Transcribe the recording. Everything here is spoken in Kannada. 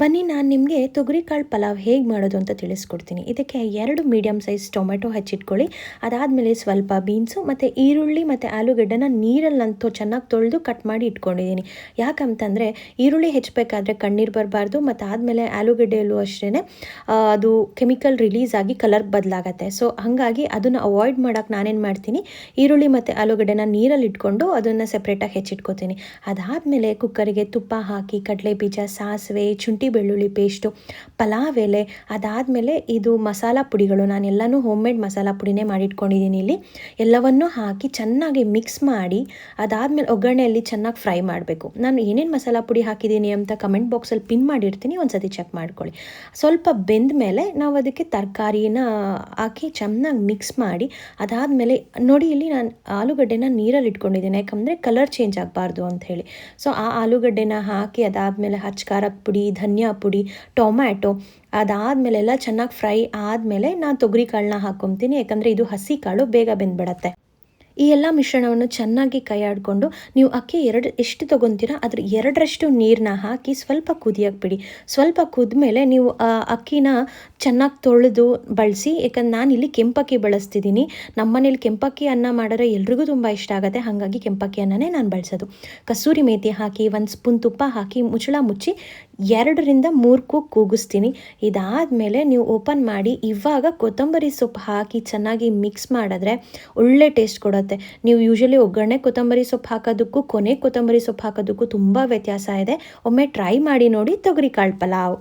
ಬನ್ನಿ ನಾನು ನಿಮಗೆ ತೊಗರಿಕಾಳು ಪಲಾವ್ ಹೇಗೆ ಮಾಡೋದು ಅಂತ ತಿಳಿಸ್ಕೊಡ್ತೀನಿ. ಇದಕ್ಕೆ 2 ಮೀಡಿಯಮ್ ಸೈಜ್ ಟೊಮೆಟೊ ಹೆಚ್ಚಿಟ್ಕೊಳ್ಳಿ. ಅದಾದಮೇಲೆ ಸ್ವಲ್ಪ ಬೀನ್ಸು ಮತ್ತು ಈರುಳ್ಳಿ ಮತ್ತು ಆಲೂಗಡ್ಡೆನ ನೀರಲ್ಲಂತೂ ಚೆನ್ನಾಗಿ ತೊಳೆದು ಕಟ್ ಮಾಡಿ ಇಟ್ಕೊಂಡಿದ್ದೀನಿ. ಯಾಕಂತಂದರೆ ಈರುಳ್ಳಿ ಹೆಚ್ಚಬೇಕಾದ್ರೆ ಕಣ್ಣೀರು ಬರಬಾರ್ದು, ಮತ್ತು ಆದಮೇಲೆ ಆಲೂಗಡ್ಡೆಯಲ್ಲೂ ಅಷ್ಟೇ ಅದು ಕೆಮಿಕಲ್ ರಿಲೀಸ್ ಆಗಿ ಕಲರ್ ಬದಲಾಗತ್ತೆ. ಸೊ ಹಾಗಾಗಿ ಅದನ್ನು ಅವಾಯ್ಡ್ ಮಾಡೋಕ್ಕೆ ನಾನೇನು ಮಾಡ್ತೀನಿ, ಈರುಳ್ಳಿ ಮತ್ತು ಆಲೂಗಡ್ಡೆನ ನೀರಲ್ಲಿ ಇಟ್ಕೊಂಡು ಅದನ್ನು ಸೆಪ್ರೇಟಾಗಿ ಹೆಚ್ಚಿಟ್ಕೋತೀನಿ. ಅದಾದಮೇಲೆ ಕುಕ್ಕರಿಗೆ ತುಪ್ಪ ಹಾಕಿ ಕಡಲೆ ಬೀಜ, ಸಾಸಿವೆ, ಶುಂಠಿ ಬೆಳ್ಳುಳ್ಳಿ ಪೇಸ್ಟು, ಪಲಾವ್ ಎಲೆ, ಅದಾದಮೇಲೆ ಇದು ಮಸಾಲ ಪುಡಿಗಳು, ನಾನೆಲ್ಲನೂ ಹೋಮ್ ಮೇಡ್ ಮಸಾಲ ಪುಡಿನೇ ಮಾಡಿಟ್ಕೊಂಡಿದ್ದೀನಿ. ಇಲ್ಲಿ ಎಲ್ಲವನ್ನೂ ಹಾಕಿ ಚೆನ್ನಾಗಿ ಮಿಕ್ಸ್ ಮಾಡಿ ಅದಾದಮೇಲೆ ಒಗ್ಗರಣೆಯಲ್ಲಿ ಚೆನ್ನಾಗಿ ಫ್ರೈ ಮಾಡಬೇಕು. ನಾನು ಏನೇನು ಮಸಾಲ ಪುಡಿ ಹಾಕಿದ್ದೀನಿ ಅಂತ ಕಮೆಂಟ್ ಬಾಕ್ಸಲ್ಲಿ ಪಿನ್ ಮಾಡಿರ್ತೀನಿ, ಒಂದ್ಸತಿ ಚೆಕ್ ಮಾಡ್ಕೊಳ್ಳಿ. ಸ್ವಲ್ಪ ಬೆಂದ ಮೇಲೆ ನಾವು ಅದಕ್ಕೆ ತರಕಾರಿನ ಹಾಕಿ ಚೆನ್ನಾಗಿ ಮಿಕ್ಸ್ ಮಾಡಿ ಅದಾದಮೇಲೆ ನೋಡಿ, ಇಲ್ಲಿ ನಾನು ಆಲೂಗಡ್ಡೆನ ನೀರಲ್ಲಿ ಇಟ್ಕೊಂಡಿದ್ದೀನಿ, ಯಾಕಂದರೆ ಕಲರ್ ಚೇಂಜ್ ಆಗಬಾರ್ದು ಅಂತ ಹೇಳಿ. ಸೊ ಆ ಆಲೂಗಡ್ಡೆನ ಹಾಕಿ ಅದಾದಮೇಲೆ ಖಾರದ ಪುಡಿ, ಧನಿಯಾ ಪುಡಿ, ಟೊಮ್ಯಾಟೊ, ಅದಾದಮೇಲೆ ಎಲ್ಲ ಚೆನ್ನಾಗಿ ಫ್ರೈ ಆದಮೇಲೆ ನಾನು ತೊಗರಿ ಕಾಳನ್ನ ಹಾಕ್ಕೊತೀನಿ, ಯಾಕಂದರೆ ಇದು ಹಸಿ ಕಾಳು ಬೇಗ ಬೆಂದ್ಬಿಡತ್ತೆ. ಈ ಎಲ್ಲ ಮಿಶ್ರಣವನ್ನು ಚೆನ್ನಾಗಿ ಕೈ ಆಡಿಕೊಂಡು ನೀವು ಅಕ್ಕಿ ಎಷ್ಟು ತೊಗೊತೀರಾ ಅದ್ರ 2ರಷ್ಟು ನೀರನ್ನ ಹಾಕಿ ಸ್ವಲ್ಪ ಕುದಿಯೋಕ್ಕೆ ಬಿಡಿ. ಸ್ವಲ್ಪ ಕುದ್ಮೇಲೆ ನೀವು ಅಕ್ಕಿನ ಚೆನ್ನಾಗಿ ತೊಳೆದು ಬಳಸಿ, ಯಾಕಂದ್ರೆ ನಾನಿಲ್ಲಿ ಕೆಂಪಕ್ಕಿ ಬಳಸ್ತಿದ್ದೀನಿ. ನಮ್ಮ ಮನೇಲಿ ಕೆಂಪಕ್ಕಿ ಅನ್ನ ಮಾಡಿದ್ರೆ ಎಲ್ರಿಗೂ ತುಂಬ ಇಷ್ಟ ಆಗುತ್ತೆ, ಹಾಗಾಗಿ ಕೆಂಪಕ್ಕಿ ಅನ್ನನೇ ನಾನು ಬಳಸೋದು. ಕಸೂರಿ ಮೇಥಿ ಹಾಕಿ 1 ಸ್ಪೂನ್ ತುಪ್ಪ ಹಾಕಿ ಮುಚ್ಚಳ ಮುಚ್ಚಿ 2ರಿಂದ 3 ಕೂಗಿಸ್ತೀನಿ. ಇದಾದಮೇಲೆ ನೀವು ಓಪನ್ ಮಾಡಿ ಇವಾಗ ಕೊತ್ತಂಬರಿ ಸೊಪ್ಪು ಹಾಕಿ ಚೆನ್ನಾಗಿ ಮಿಕ್ಸ್ ಮಾಡಿದ್ರೆ ಒಳ್ಳೆ ಟೇಸ್ಟ್ ಕೊಡುತ್ತೆ. ನೀವು ಯೂಶಲಿ ಒಗ್ಗರಣೆ ಕೊತ್ತಂಬರಿ ಸೊಪ್ಪು ಹಾಕೋದಕ್ಕೂ ಕೊನೆ ಕೊತ್ತಂಬರಿ ಸೊಪ್ಪು ಹಾಕೋದಕ್ಕೂ ತುಂಬ ವ್ಯತ್ಯಾಸ ಇದೆ. ಒಮ್ಮೆ ಟ್ರೈ ಮಾಡಿ ನೋಡಿ ತೊಗರಿಕಾಳು ಪಲಾವ್.